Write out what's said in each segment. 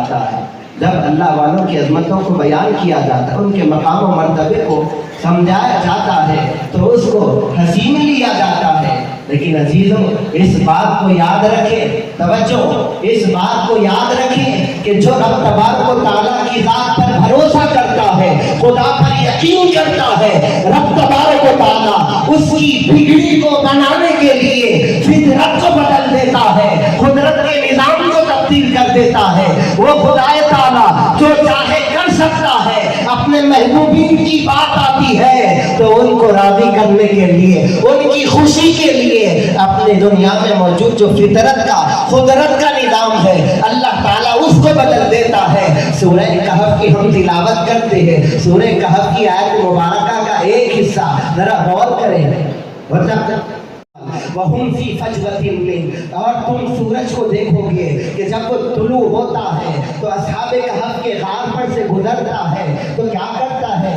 جاتا ہے، جب اللہ والوں کی عظمتوں کو بیان کیا جاتا ہے، ان کے مقام و مرتبے کو سمجھایا جاتا ہے تو اس کو ہنسی میں لیا جاتا ہے۔ لیکن عزیزوں اس بات کو یاد رکھیں، توجہ، اس بات کو یاد رکھیں کہ جو رب تبارک و تعالیٰ کی ذات پر بھروسہ کرتا ہے، خدا پر یقین کرتا ہے، رب تبارک و تعالیٰ اس کی بگڑی کو بنانے کے لیے فطرت کو بدل دیتا ہے، قدرت کے نظام کو تبدیل کر دیتا ہے۔ وہ خدا تعالیٰ جو چاہے کر سکتا ہے۔ اپنے محبوبین کی بات آتی ہے تو ان کو راضی کرنے کے لیے، ان کی خوشی کے لیے اپنے دنیا میں موجود جو فطرت کا، قدرت کا نظام ہے، اللہ تعالیٰ اس کو بدل دیتا ہے۔ سورہ کہف کی ہم تلاوت کرتے ہیں، سورہ کہف کی آیت مبارکہ کا ایک حصہ ذرا غور کریں۔ وَهُمْ فِي فَجْوَةٍ مِّنْ، اور تم سورج کو دیکھو گے کہ جب وہ طلوع ہوتا ہے تو اصحاب کہف کے غار پر سے گزرتا ہے تو کیا کرتا ہے؟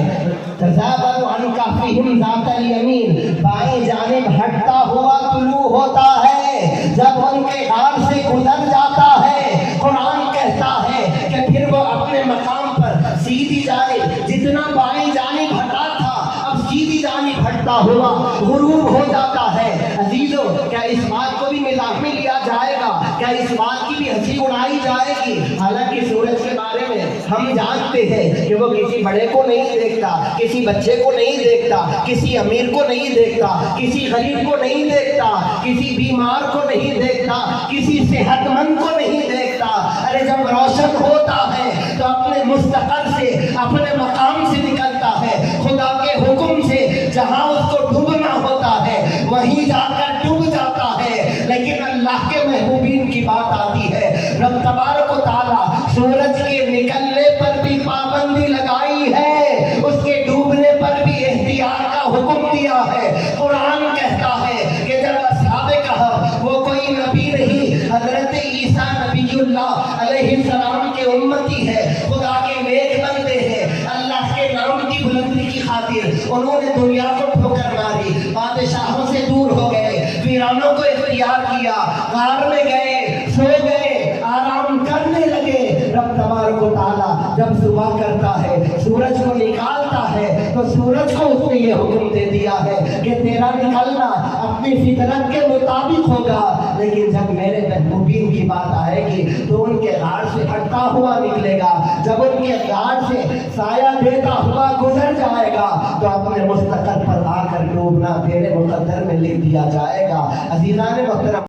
تَزَاوَرُ عَنْ كَهْفِهِمْ ذَاتَ الْيَمِينِ، بائیں جانب ہٹتا ہوا طلوع ہوتا ہے۔ جب ان کے غار سے گزر جاتا ہے، قرآن کہتا ہے کہ پھر وہ اپنے مقام پر سیدھی جانب، جتنا بائیں جانب ہٹا تھا اب سیدھی جانب ہٹتا ہوا غروب ہو جاتا ہے۔ عزیزو، کیا اس بات کو بھی مزاح میں لیا جائے گا؟ کیا اس بات کی بھی ہنسی اڑائی جائے گی؟ حالانکہ سورج کے بارے میں ہم جانتے ہیں کہ وہ کسی بڑے کو نہیں دیکھتا، کسی بچے کو نہیں دیکھتا، کسی امیر کو نہیں دیکھتا، کسی غریب کو نہیں دیکھتا، کسی بیمار کو نہیں دیکھتا، کسی صحت مند کو نہیں دیکھتا۔ ارے جب روشن ہوتا ہے تو اپنے مستقر سے، اپنے مقام سے نکلتا ہے، خدا کے حکم سے جہاں اس کو ڈوبنا ہوتا ہے وہیں جا کر ڈوب جاتا ہے۔ لیکن اللہ کے محبوبین کی بات آتی ہے، رب تبارک و تعالیٰ سورج کے نکلنے پر بھی پابندی لگائی ہے، اس کے ڈوبنے پر بھی احتیاط کا حکم دیا ہے۔ قرآن کہتا ہے کہ جب اصحاب کہف، وہ کوئی نبی نہیں، حضرت عیسیٰ نبی اللہ علیہ السلام کے امتی ہے، خدا کے نیک بندے ہیں، اللہ کے نام کی بلندی کی خاطر انہوں نے دنیا کو ٹھوکر ماری، بادشاہوں سے دور ہو گئے، ویرانوں کو اختیار کیا، غار میں گئے، سو گئے، آرام کرنے لگے۔ رب تبارک و تعالیٰ جب صبح کرتا ہے، سورج کو نکالتا ہے تو سورج کو اس نے یہ حکم دے دیا ہے کہ تیرا نکلنا اپنی فطرت کے مطابق ہوگا، لیکن جب میرے محبوبین کی بات آئے گی تو ان کے غار سے ہٹتا ہوا نکلے گا، جب ان کے غار سے سایہ دیتا ہوا گزر جائے گا تو اپنے مستقر پر آ کر ڈوبنا تیرے مقدر میں لکھ دیا جائے گا۔ عزیزان محترم،